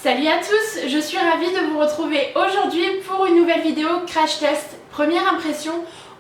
Salut à tous, je suis ravie de vous retrouver aujourd'hui pour une nouvelle vidéo crash test, première impression,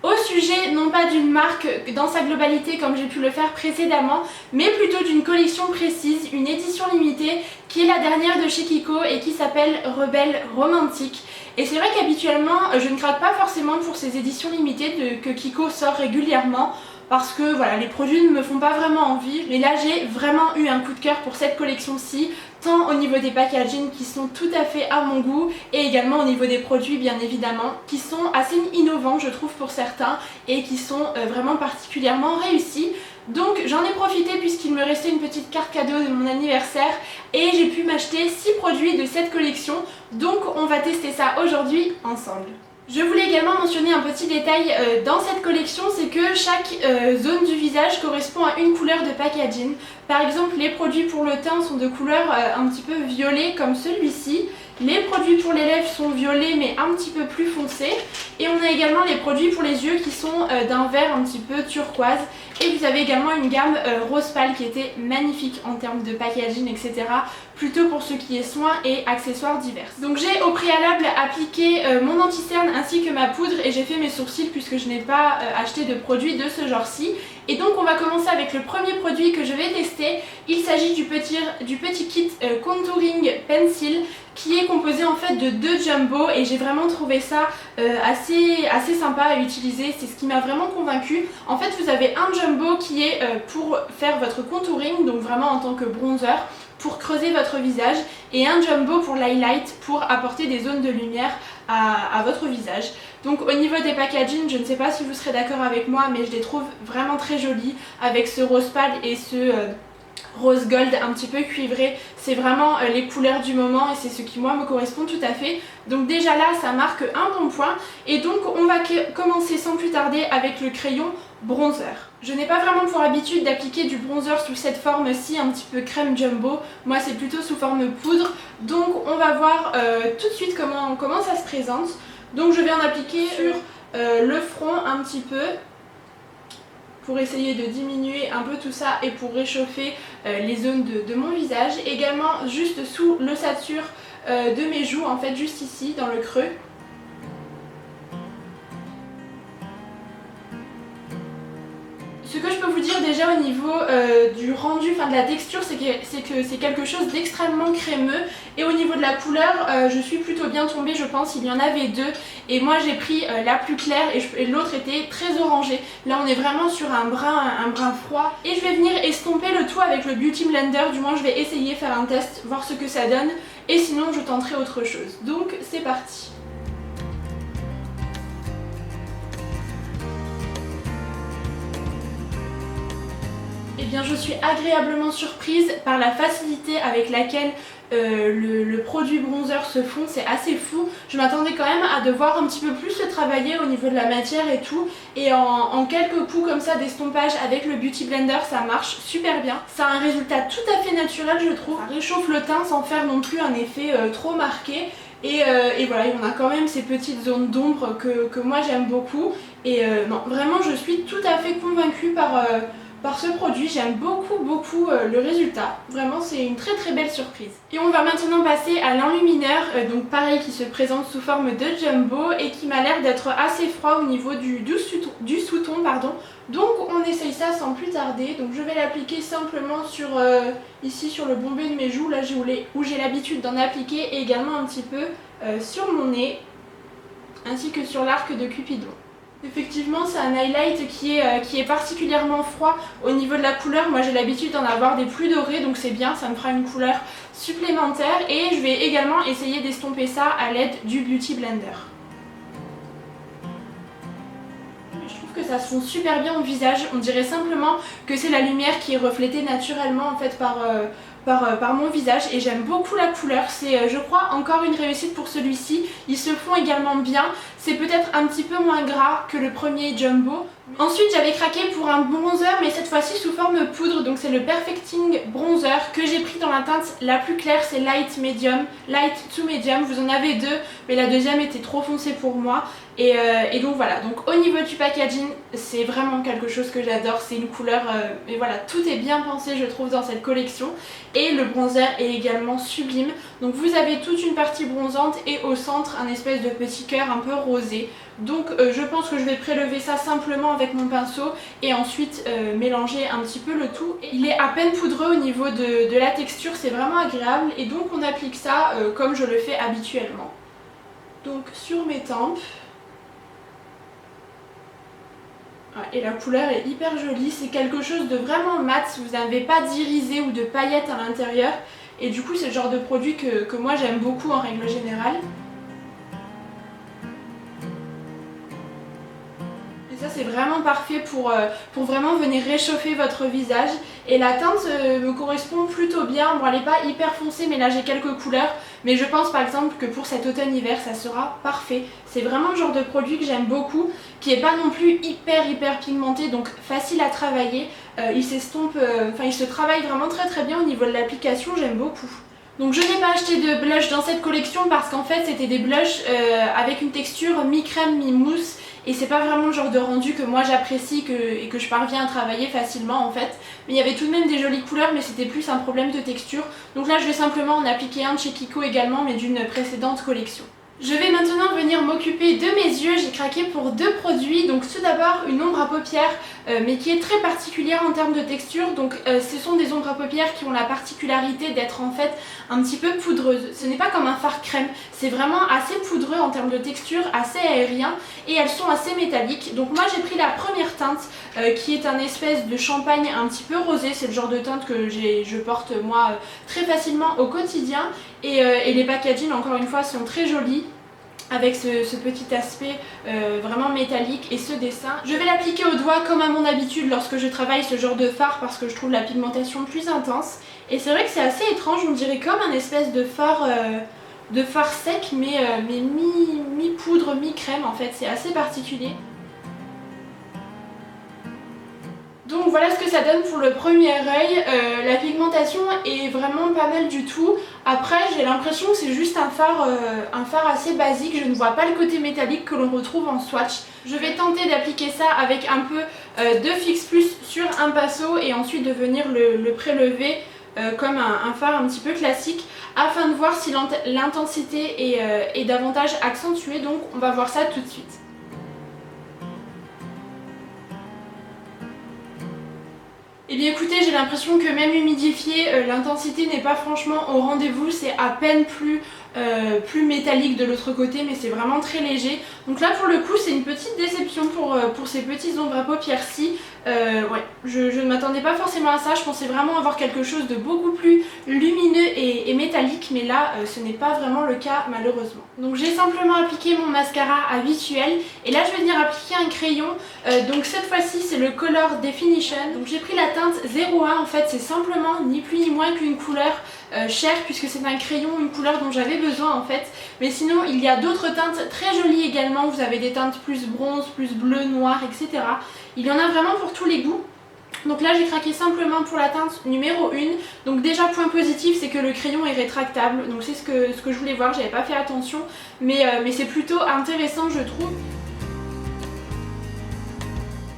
au sujet non pas d'une marque dans sa globalité comme j'ai pu le faire précédemment, mais plutôt d'une collection précise, une édition limitée qui est la dernière de chez Kiko et qui s'appelle Rebelle Romantique. Et c'est vrai qu'habituellement je ne craque pas forcément pour ces éditions limitées que Kiko sort régulièrement, parce que voilà, les produits ne me font pas vraiment envie. Mais là j'ai vraiment eu un coup de cœur pour cette collection-ci, tant au niveau des packaging qui sont tout à fait à mon goût, et également au niveau des produits bien évidemment, qui sont assez innovants je trouve pour certains, et qui sont vraiment particulièrement réussis. Donc j'en ai profité puisqu'il me restait une petite carte cadeau de mon anniversaire, et j'ai pu m'acheter 6 produits de cette collection, donc on va tester ça aujourd'hui ensemble. Je voulais également mentionner un petit détail dans cette collection, c'est que chaque zone du visage correspond à une couleur de packaging. Par exemple, les produits pour le teint sont de couleur un petit peu violet comme celui-ci. Les produits pour les lèvres sont violets mais un petit peu plus foncés. Et on a également les produits pour les yeux qui sont d'un vert un petit peu turquoise. Et vous avez également une gamme rose pâle qui était magnifique en termes de packaging, etc. Plutôt pour ce qui est soins et accessoires divers. Donc j'ai au préalable appliqué mon anti-cerne ainsi que ma poudre, et j'ai fait mes sourcils puisque je n'ai pas acheté de produits de ce genre-ci. Et donc on va commencer avec le premier produit que je vais tester. Il s'agit du petit kit Contouring Pencil, qui est composé en fait de 2 jumbo, et j'ai vraiment trouvé ça assez sympa à utiliser. C'est ce qui m'a vraiment convaincue. En fait vous avez un jumbo qui est pour faire votre contouring, donc vraiment en tant que bronzer, pour creuser votre visage, et un jumbo pour l'highlight, pour apporter des zones de lumière à votre visage. Donc au niveau des packaging, je ne sais pas si vous serez d'accord avec moi, mais je les trouve vraiment très jolis, avec ce rose pâle et ce rose gold un petit peu cuivré. C'est vraiment les couleurs du moment, et c'est ce qui moi me correspond tout à fait. Donc déjà là ça marque un bon point, et donc on va commencer sans plus tarder avec le crayon bronzer. Je n'ai pas vraiment pour habitude d'appliquer du bronzer sous cette forme-ci, un petit peu crème jumbo. Moi c'est plutôt sous forme poudre, donc on va voir tout de suite comment ça se présente. Donc je vais en appliquer sur le front un petit peu, pour essayer de diminuer un peu tout ça et pour réchauffer les zones de mon visage. Également juste sous l'ossature de mes joues, en fait juste ici dans le creux. Ce que je peux vous dire déjà au niveau du rendu, enfin de la texture, c'est que c'est quelque chose d'extrêmement crémeux, et au niveau de la couleur, je suis plutôt bien tombée, je pense. Il y en avait 2, et moi j'ai pris la plus claire, et l'autre était très orangée. Là on est vraiment sur un brun froid, et je vais venir estomper le tout avec le Beauty Blender. Du moins je vais essayer, faire un test, voir ce que ça donne, et sinon je tenterai autre chose. Donc c'est parti. Eh bien, je suis agréablement surprise par la facilité avec laquelle le produit bronzer se fond. C'est assez fou. Je m'attendais quand même à devoir un petit peu plus le travailler au niveau de la matière et tout. Et en quelques coups comme ça d'estompage avec le Beauty Blender, ça marche super bien. Ça a un résultat tout à fait naturel, je trouve. Ça réchauffe le teint sans faire non plus un effet trop marqué. Et voilà, on a quand même ces petites zones d'ombre que moi j'aime beaucoup. Et non, vraiment je suis tout à fait convaincue par ce produit. J'aime beaucoup le résultat. Vraiment c'est une très belle surprise. Et on va maintenant passer à l'enlumineur, donc pareil, qui se présente sous forme de jumbo et qui m'a l'air d'être assez froid au niveau du sous-ton, pardon. Donc on essaye ça sans plus tarder. Donc je vais l'appliquer simplement sur ici sur le bombé de mes joues, là où j'ai l'habitude d'en appliquer, et également un petit peu sur mon nez, ainsi que sur l'arc de Cupidon. Effectivement c'est un highlight qui est particulièrement froid au niveau de la couleur. Moi j'ai l'habitude d'en avoir des plus dorés, donc c'est bien, ça me fera une couleur supplémentaire. Et je vais également essayer d'estomper ça à l'aide du Beauty Blender. Je trouve que ça se fond super bien au visage. On dirait simplement que c'est la lumière qui est reflétée naturellement en fait par mon visage, et j'aime beaucoup la couleur. C'est je crois encore une réussite pour celui-ci. Ils se font également bien. C'est peut-être un petit peu moins gras que le premier jumbo, Ensuite j'avais craqué pour un bronzer mais cette fois-ci sous forme poudre, donc c'est le Perfecting Bronzer que j'ai pris dans la teinte la plus claire, c'est Light Medium, Light to Medium, vous en avez deux mais la deuxième était trop foncée pour moi et donc voilà, donc au niveau du packaging c'est vraiment quelque chose que j'adore, c'est une couleur et voilà, tout est bien pensé je trouve dans cette collection et le bronzer est également sublime, donc vous avez toute une partie bronzante et au centre un espèce de petit cœur un peu rosé. Donc je pense que je vais prélever ça simplement avec mon pinceau et ensuite mélanger un petit peu le tout. Il est à peine poudreux au niveau de la texture, c'est vraiment agréable et donc on applique ça comme je le fais habituellement. Donc sur mes tempes. Et la couleur est hyper jolie, c'est quelque chose de vraiment mat, vous n'avez pas d'irisé ou de paillettes à l'intérieur et du coup c'est le genre de produit que moi j'aime beaucoup en règle générale. Et ça c'est vraiment parfait pour vraiment venir réchauffer votre visage. Et la teinte me correspond plutôt bien. Bon elle n'est pas hyper foncée mais là j'ai quelques couleurs. Mais je pense par exemple que pour cet automne-hiver ça sera parfait. C'est vraiment le genre de produit que j'aime beaucoup, qui n'est pas non plus hyper pigmenté, donc facile à travailler. Il s'estompe, il se travaille vraiment très bien au niveau de l'application, j'aime beaucoup. Donc je n'ai pas acheté de blush dans cette collection parce qu'en fait c'était des blushs avec une texture mi-crème mi-mousse et c'est pas vraiment le genre de rendu que moi j'apprécie et que je parviens à travailler facilement en fait. Mais il y avait tout de même des jolies couleurs mais c'était plus un problème de texture. Donc là je vais simplement en appliquer un de chez Kiko également mais d'une précédente collection. Je vais maintenant venir m'occuper de mes yeux, j'ai craqué pour deux produits, donc tout d'abord une ombre à paupières mais qui est très particulière en termes de texture, donc ce sont des ombres à paupières qui ont la particularité d'être en fait un petit peu poudreuses. Ce n'est pas comme un fard crème, c'est vraiment assez poudreux en termes de texture, assez aérien et elles sont assez métalliques. Donc moi j'ai pris la première teinte qui est un espèce de champagne un petit peu rosé, c'est le genre de teinte que je porte moi très facilement au quotidien et les packaging encore une fois sont très jolis avec ce petit aspect vraiment métallique et ce dessin. Je vais l'appliquer au doigt comme à mon habitude lorsque je travaille ce genre de fard parce que je trouve la pigmentation plus intense. Et c'est vrai que c'est assez étrange, on dirait comme un espèce de fard sec mais mi-poudre, mi-crème en fait, c'est assez particulier. Donc voilà ce que ça donne pour le premier œil, la pigmentation est vraiment pas mal du tout. Après j'ai l'impression que c'est juste un fard assez basique, je ne vois pas le côté métallique que l'on retrouve en swatch. Je vais tenter d'appliquer ça avec un peu de Fix Plus sur un pinceau et ensuite de venir le prélever comme un fard un petit peu classique afin de voir si l'intensité est davantage accentuée, donc on va voir ça tout de suite. Eh bien écoutez, j'ai l'impression que même humidifié, l'intensité n'est pas franchement au rendez-vous, c'est à peine plus métallique de l'autre côté mais c'est vraiment très léger. Donc là pour le coup c'est une petite déception pour ces petits ombres à paupières-ci. Ouais, je ne m'attendais pas forcément à ça, je pensais vraiment avoir quelque chose de beaucoup plus lumineux et métallique mais là ce n'est pas vraiment le cas malheureusement. Donc j'ai simplement appliqué mon mascara habituel et là je vais venir appliquer un crayon, donc cette fois-ci c'est le Color Definition. Donc j'ai pris la teinte 01, en fait c'est simplement ni plus ni moins qu'une couleur chère puisque c'est un crayon, une couleur dont j'avais besoin en fait. Mais sinon il y a d'autres teintes très jolies également, vous avez des teintes plus bronze, plus bleu, noir, etc. Il y en a vraiment pour tous les goûts. Donc là j'ai craqué simplement pour la teinte numéro 1. Donc déjà point positif c'est que le crayon est rétractable. Donc c'est ce que je voulais voir, j'avais pas fait attention. Mais c'est plutôt intéressant je trouve.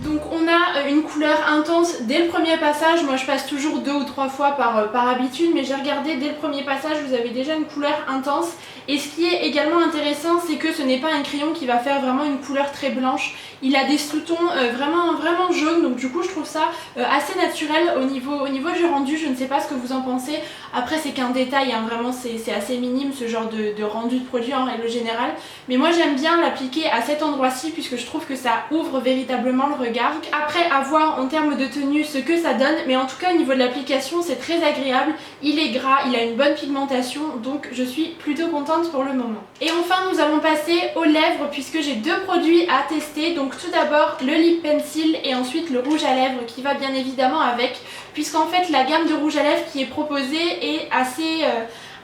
Donc on a une couleur intense dès le premier passage, moi je passe toujours 2 ou 3 fois par habitude mais j'ai regardé dès le premier passage vous avez déjà une couleur intense et ce qui est également intéressant c'est que ce n'est pas un crayon qui va faire vraiment une couleur très blanche, il a des sous-tons vraiment jaunes donc du coup je trouve ça assez naturel au niveau du rendu, je ne sais pas ce que vous en pensez, après c'est qu'un détail hein, vraiment c'est assez minime ce genre de rendu de produit en règle générale mais moi j'aime bien l'appliquer à cet endroit-ci puisque je trouve que ça ouvre véritablement le regard. Après à voir en termes de tenue ce que ça donne mais en tout cas au niveau de l'application c'est très agréable, il est gras, il a une bonne pigmentation donc je suis plutôt contente pour le moment. Et enfin nous allons passer aux lèvres puisque j'ai deux produits à tester, donc tout d'abord le lip pencil et ensuite le rouge à lèvres qui va bien évidemment avec puisqu'en fait la gamme de rouge à lèvres qui est proposée est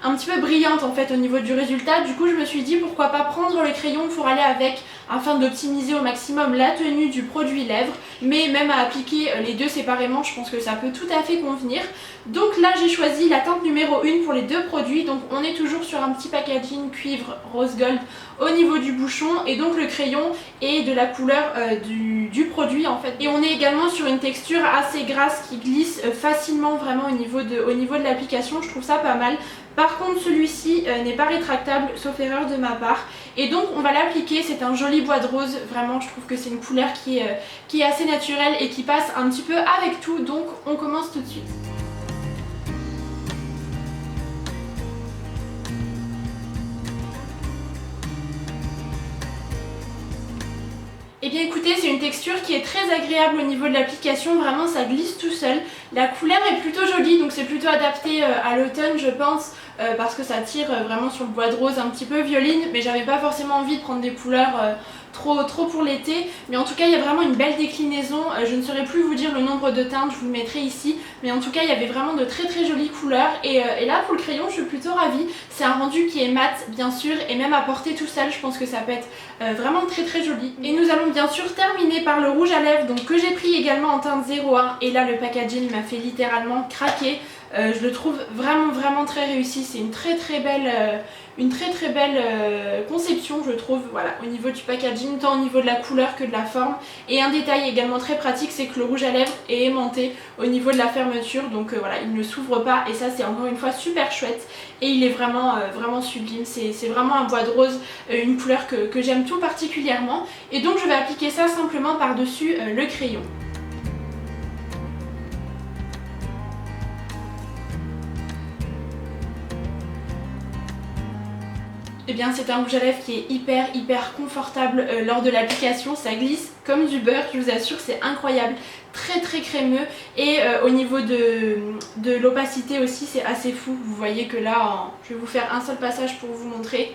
un petit peu brillante en fait au niveau du résultat. Du coup je me suis dit pourquoi pas prendre le crayon pour aller avec, afin d'optimiser au maximum la tenue du produit lèvres, mais même à appliquer les deux séparément, je pense que ça peut tout à fait convenir. Donc là j'ai choisi la teinte numéro 1 pour les deux produits, donc on est toujours sur un petit packaging cuivre rose gold au niveau du bouchon, et donc le crayon est de la couleur du produit en fait. Et on est également sur une texture assez grasse qui glisse facilement vraiment au niveau de l'application, je trouve ça pas mal. Par contre celui-ci n'est pas rétractable sauf erreur de ma part, et donc on va l'appliquer. C'est un joli bois de rose, vraiment je trouve que c'est une couleur qui est assez naturelle et qui passe un petit peu avec tout, donc on commence tout de suite. Et bien écoutez, c'est une texture qui est très agréable au niveau de l'application, vraiment ça glisse tout seul. La couleur est plutôt jolie, donc c'est plutôt adapté à l'automne je pense, parce que ça tire vraiment sur le bois de rose un petit peu violine, mais j'avais pas forcément envie de prendre des couleurs trop pour l'été. Mais en tout cas il y a vraiment une belle déclinaison, je ne saurais plus vous dire le nombre de teintes, je vous le mettrai ici, mais en tout cas il y avait vraiment de très jolies couleurs, et là pour le crayon je suis plutôt ravie. C'est un rendu qui est mat bien sûr, et même à porter tout seul je pense que ça peut être vraiment très joli. Et nous allons bien sûr terminer par le rouge à lèvres, donc que j'ai pris également en teinte 01, et là le packaging m'a fait littéralement craquer. Je le trouve vraiment très réussi, c'est une très belle conception je trouve, voilà, au niveau du packaging, tant au niveau de la couleur que de la forme. Et un détail également très pratique, c'est que le rouge à lèvres est aimanté au niveau de la fermeture, donc voilà, il ne s'ouvre pas, et ça c'est encore une fois super chouette, et il est vraiment sublime. C'est vraiment un bois de rose, une couleur que j'aime tout particulièrement, et donc je vais appliquer ça simplement par dessus le crayon. Eh bien c'est un rouge à lèvres qui est hyper confortable lors de l'application, ça glisse comme du beurre, je vous assure, c'est incroyable, très crémeux, et au niveau de l'opacité aussi c'est assez fou. Vous voyez que là, je vais vous faire un seul passage pour vous montrer.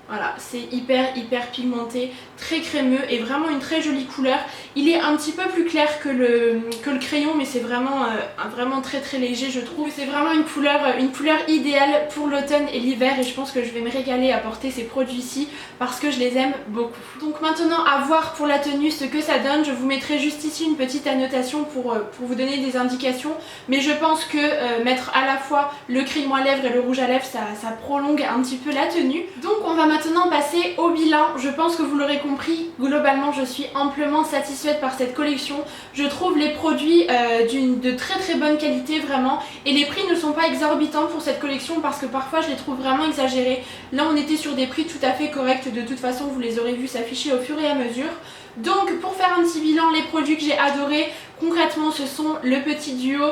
Voilà, c'est hyper pigmenté, très crémeux, et vraiment une très jolie couleur. Il est un petit peu plus clair que le crayon, mais c'est vraiment très léger je trouve. C'est vraiment une couleur idéale pour l'automne et l'hiver, et je pense que je vais me régaler à porter ces produits-ci parce que je les aime beaucoup. Donc maintenant à voir pour la tenue ce que ça donne. Je vous mettrai juste ici une petite annotation pour vous donner des indications, mais je pense que mettre à la fois le crayon à lèvres et le rouge à lèvres, ça prolonge un petit peu la tenue. Donc on va maintenant passer au bilan. Je pense que vous l'aurez compris, globalement je suis amplement satisfaite par cette collection. Je trouve les produits de très bonne qualité vraiment, et les prix ne sont pas exorbitants pour cette collection parce que parfois je les trouve vraiment exagérés. Là on était sur des prix tout à fait corrects, de toute façon vous les aurez vus s'afficher au fur et à mesure. Donc pour faire un petit bilan, les produits que j'ai adorés concrètement ce sont le petit duo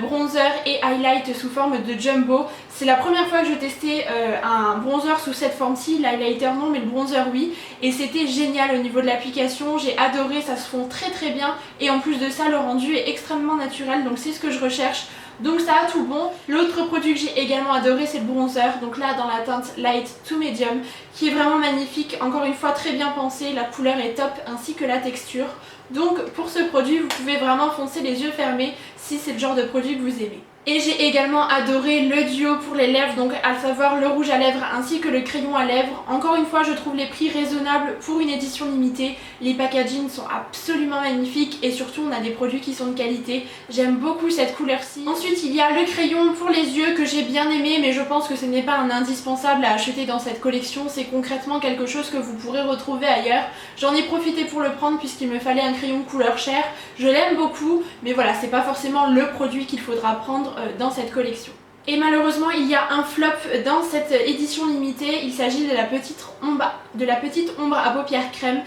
bronzer et highlight sous forme de jumbo. C'est la première fois que je testais un bronzer sous cette forme-ci, l'highlighter non mais le bronzer oui, et c'était génial au niveau de l'application, j'ai adoré, ça se fond très bien, et en plus de ça le rendu est extrêmement naturel, donc c'est ce que je recherche. Donc ça a tout bon. L'autre produit que j'ai également adoré c'est le bronzer, donc là dans la teinte light to medium, qui est vraiment magnifique, encore une fois très bien pensé, la couleur est top ainsi que la texture. Donc pour ce produit vous pouvez vraiment foncer les yeux fermés si c'est le genre de produit que vous aimez. Et j'ai également adoré le duo pour les lèvres, donc à savoir le rouge à lèvres ainsi que le crayon à lèvres. Encore une fois je trouve les prix raisonnables pour une édition limitée, les packagings sont absolument magnifiques, et surtout on a des produits qui sont de qualité. J'aime beaucoup cette couleur-ci. Ensuite il y a le crayon pour les yeux que j'ai bien aimé, mais je pense que ce n'est pas un indispensable à acheter dans cette collection, c'est concrètement quelque chose que vous pourrez retrouver ailleurs. J'en ai profité pour le prendre puisqu'il me fallait un crayon couleur chair, je l'aime beaucoup, mais voilà, c'est pas forcément le produit qu'il faudra prendre dans cette collection. Et malheureusement il y a un flop dans cette édition limitée, il s'agit de la petite ombre à paupières crème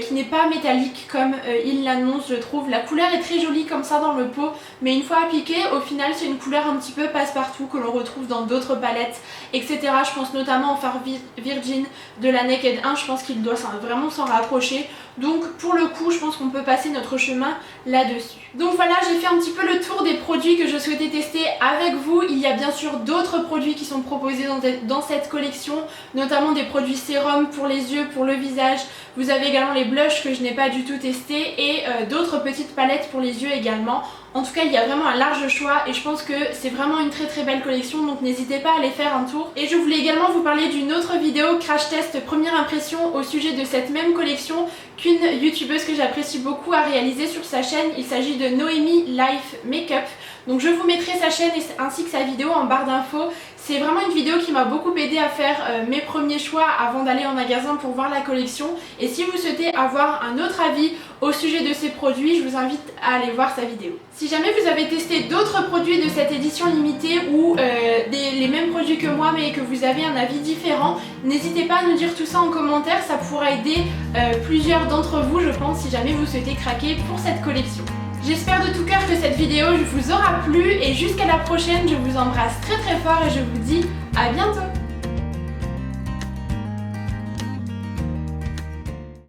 qui n'est pas métallique comme il l'annonce je trouve. La couleur est très jolie comme ça dans le pot, mais une fois appliquée au final c'est une couleur un petit peu passe-partout que l'on retrouve dans d'autres palettes etc. Je pense notamment au fard Virgin de la Naked 1, je pense qu'il doit vraiment s'en rapprocher. Donc pour le coup je pense qu'on peut passer notre chemin là-dessus. Donc voilà, j'ai fait un petit peu le tour des produits que je souhaitais tester avec vous. Il y a bien sûr d'autres produits qui sont proposés dans cette collection, notamment des produits sérum pour les yeux, pour le visage. Vous avez également les blushs que je n'ai pas du tout testés et d'autres petites palettes pour les yeux également. En tout cas, il y a vraiment un large choix et je pense que c'est vraiment une très belle collection, donc n'hésitez pas à aller faire un tour. Et je voulais également vous parler d'une autre vidéo crash test première impression au sujet de cette même collection qu'une youtubeuse que j'apprécie beaucoup a réalisé sur sa chaîne. Il s'agit de Noémie Life Makeup. Donc je vous mettrai sa chaîne ainsi que sa vidéo en barre d'infos. C'est vraiment une vidéo qui m'a beaucoup aidé à faire mes premiers choix avant d'aller en magasin pour voir la collection. Et si vous souhaitez avoir un autre avis au sujet de ces produits, je vous invite à aller voir sa vidéo. Si jamais vous avez testé d'autres produits de cette édition limitée ou les mêmes produits que moi mais que vous avez un avis différent, n'hésitez pas à nous dire tout ça en commentaire, ça pourra aider plusieurs d'entre vous je pense si jamais vous souhaitez craquer pour cette collection. J'espère de tout cœur que cette vidéo vous aura plu et jusqu'à la prochaine, je vous embrasse très fort et je vous dis à bientôt.